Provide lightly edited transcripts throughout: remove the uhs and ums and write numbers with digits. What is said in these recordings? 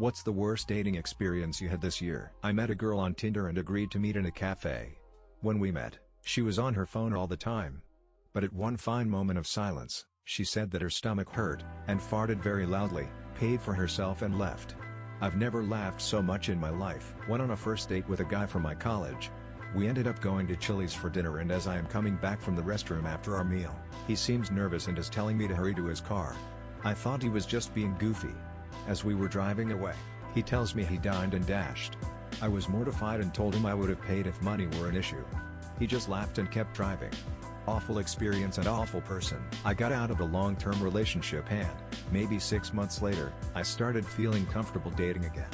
What's the worst dating experience you had this year? I met a girl on Tinder and agreed to meet in a cafe. When we met, she was on her phone all the time. But at one fine moment of silence, she said that her stomach hurt, and farted very loudly, paid for herself and left. I've never laughed so much in my life. Went on a first date with a guy from my college. We ended up going to Chili's for dinner, and as I am coming back from the restroom after our meal, he seems nervous and is telling me to hurry to his car. I thought he was just being goofy. As we were driving away, he tells me he dined and dashed. I was mortified and told him I would have paid if money were an issue. He just laughed and kept driving. Awful experience and awful person. I got out of a long-term relationship and, maybe 6 months later, I started feeling comfortable dating again.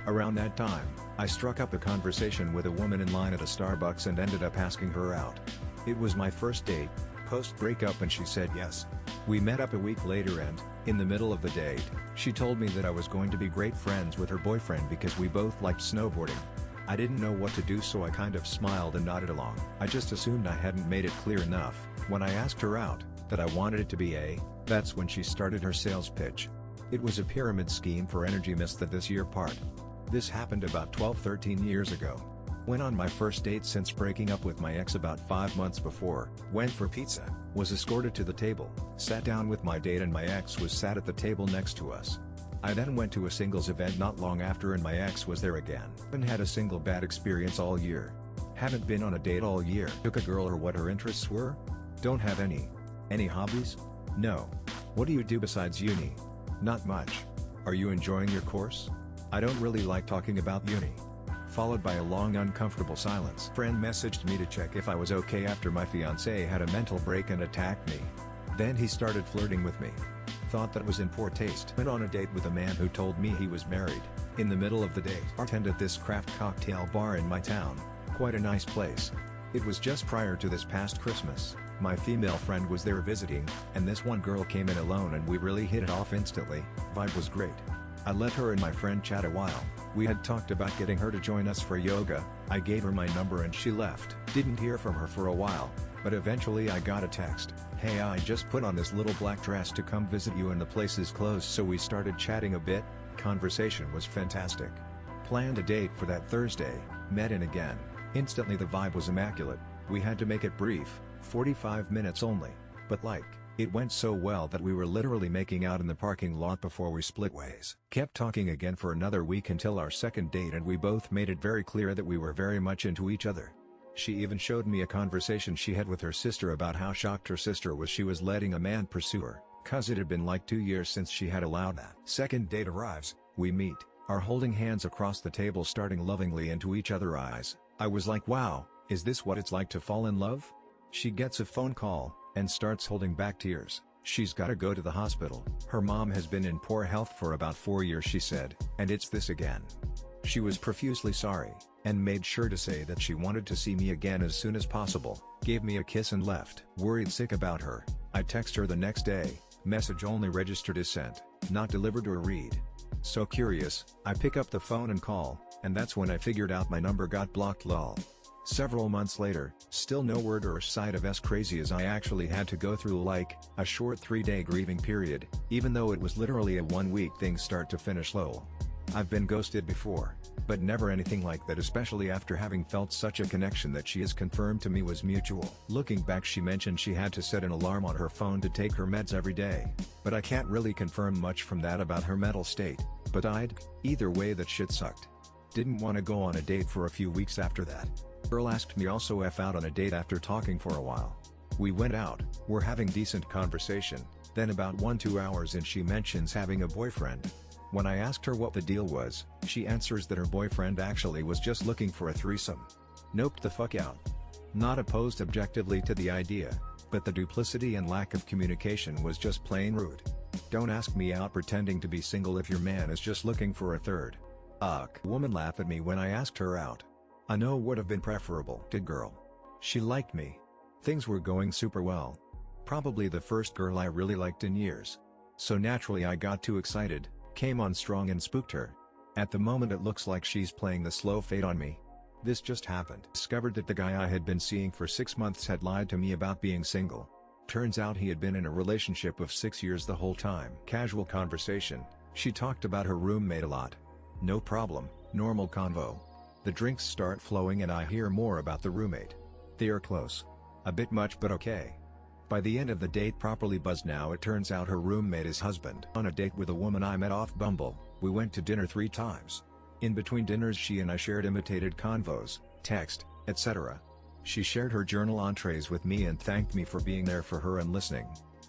Around that time, I struck up a conversation with a woman in line at a Starbucks and ended up asking her out. It was my first date, post-breakup, and she said yes. We met up a week later and, in the middle of the date, she told me that I was going to be great friends with her boyfriend because we both liked snowboarding. I didn't know what to do, so I kind of smiled and nodded along. I just assumed I hadn't made it clear enough. When I asked her out, that I wanted it to be that's when she started her sales pitch. It was a pyramid scheme for energy mist that this year part. This happened about 12-13 years ago. Went on my first date since breaking up with my ex about 5 months before, went for pizza, was escorted to the table, sat down with my date, and my ex was sat at the table next to us. I then went to a singles event not long after and my ex was there again. Haven't had a single bad experience all year. Haven't been on a date all year. Took a girl or what her interests were? Don't have any. Any hobbies? No. What do you do besides uni? Not much. Are you enjoying your course? I don't really like talking about uni. Followed by a long uncomfortable silence. Friend messaged me to check if I was okay after my fiancé had a mental break and attacked me. Then he started flirting with me. Thought that was in poor taste. Went on a date with a man who told me he was married. In the middle of the date, bartended this craft cocktail bar in my town. Quite a nice place. It was just prior to this past Christmas. My female friend was there visiting, and this one girl came in alone and we really hit it off instantly. Vibe was great. I let her and my friend chat a while. We had talked about getting her to join us for yoga. I gave her my number and she left. Didn't hear from her for a while, but eventually I got a text. Hey, I just put on this little black dress to come visit you and the place is closed, so we started chatting a bit. Conversation was fantastic. Planned a date for that Thursday, met in again. Instantly the vibe was immaculate. We had to make it brief, 45 minutes only, but it went so well that we were literally making out in the parking lot before we split ways. Kept talking again for another week until our second date, and we both made it very clear that we were very much into each other. She even showed me a conversation she had with her sister about how shocked her sister was she was letting a man pursue her, cause it had been like 2 years since she had allowed that. Second date arrives, we meet, are holding hands across the table, starting lovingly into each other's eyes. I was like, wow, is this what it's like to fall in love? She gets a phone call, and starts holding back tears. She's gotta go to the hospital. Her mom has been in poor health for about 4 years, she said, and it's this again. She was profusely sorry, and made sure to say that she wanted to see me again as soon as possible, gave me a kiss and left. Worried sick about her, I text her the next day, message only registered as sent, not delivered or read. So curious, I pick up the phone and call, and that's when I figured out my number got blocked lol. Several months later, still no word or sight of us. Crazy as I actually had to go through a short 3-day grieving period, even though it was literally a 1-week thing start to finish lol. I've been ghosted before, but never anything like that, especially after having felt such a connection that she has confirmed to me was mutual. Looking back, she mentioned she had to set an alarm on her phone to take her meds every day, but I can't really confirm much from that about her mental state, but either way that shit sucked. Didn't want to go on a date for a few weeks after that. Girl asked me also F out on a date after talking for a while. We went out, were having decent conversation, then about 1-2 hours in she mentions having a boyfriend. When I asked her what the deal was, she answers that her boyfriend actually was just looking for a threesome. Noped the fuck out. Not opposed objectively to the idea, but the duplicity and lack of communication was just plain rude. Don't ask me out pretending to be single if your man is just looking for a third. Woman laughed at me when I asked her out. I know would have been preferable. Good girl. She liked me. Things were going super well. Probably the first girl I really liked in years. So naturally I got too excited, came on strong and spooked her. At the moment it looks like she's playing the slow fade on me. This just happened. Discovered that the guy I had been seeing for 6 months had lied to me about being single. Turns out he had been in a relationship of 6 years the whole time. Casual conversation. She talked about her roommate a lot. No problem, normal convo. The drinks start flowing and I hear more about the roommate. They are close. A bit much but okay. By the end of the date properly buzzed now it turns out her roommate is husband. On a date with a woman I met off Bumble, we went to dinner 3 times. In between dinners she and I shared imitated convos, text, etc. She shared her journal entrees with me and thanked me for being there for her and listening.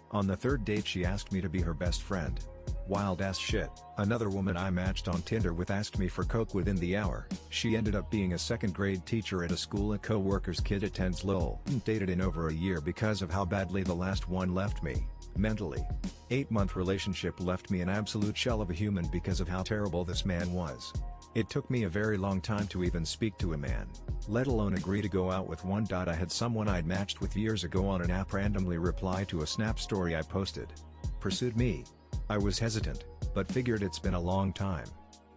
On the 3rd date she asked me to be her best friend. Wild ass shit. Another woman I matched on Tinder with asked me for coke within the hour. She ended up being a 2nd grade teacher at a school a co-worker's kid attends. Lol. Dated in over a year because of how badly the last one left me, mentally. 8-month relationship left me an absolute shell of a human because of how terrible this man was. It took me a very long time to even speak to a man, let alone agree to go out with one. I had someone I'd matched with years ago on an app randomly reply to a Snap story I posted. Pursued me. I was hesitant, but figured it's been a long time.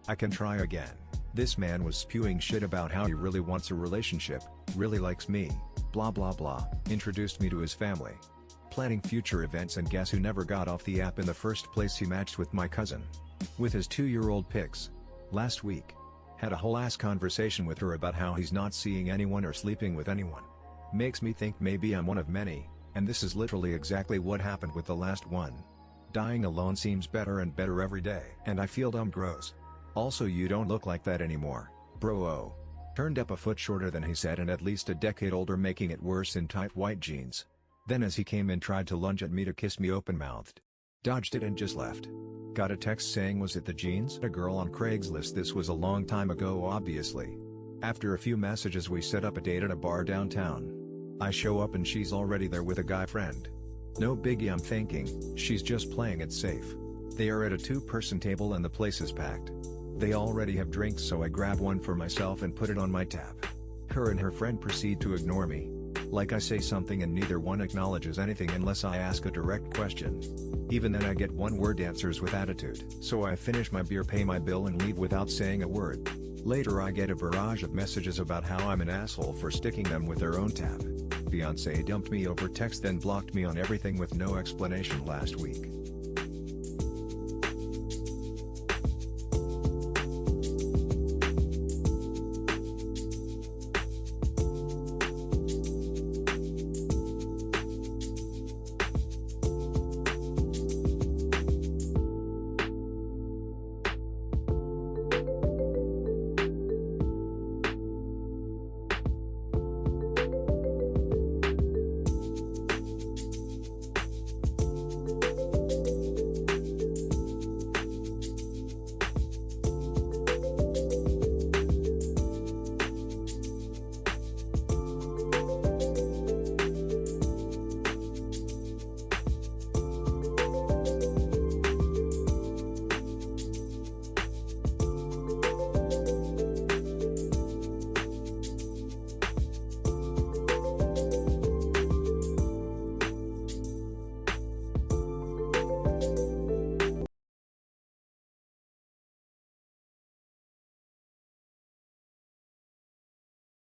I can try again. This man was spewing shit about how he really wants a relationship, really likes me, blah blah blah, introduced me to his family. Planning future events, and guess who never got off the app in the first place? He matched with my cousin. With his 2-year-old pics. Last week. Had a whole ass conversation with her about how he's not seeing anyone or sleeping with anyone. Makes me think maybe I'm one of many, and this is literally exactly what happened with the last one. Dying alone seems better and better every day. And I feel dumb gross. Also, you don't look like that anymore, bro. Turned up a foot shorter than he said and at least a decade older, making it worse in tight white jeans. Then as he came in tried to lunge at me to kiss me open-mouthed. Dodged it and just left. Got a text saying was it the jeans? A girl on Craigslist. This was a long time ago obviously. After a few messages we set up a date at a bar downtown. I show up and she's already there with a guy friend. No biggie, I'm thinking, she's just playing it safe. They are at a 2-person table and the place is packed. They already have drinks, so I grab one for myself and put it on my tab. Her and her friend proceed to ignore me. Like I say something and neither one acknowledges anything unless I ask a direct question. Even then I get one-word answers with attitude. So I finish my beer, pay my bill and leave without saying a word. Later I get a barrage of messages about how I'm an asshole for sticking them with their own tab. Fiancé dumped me over text then blocked me on everything with no explanation last week.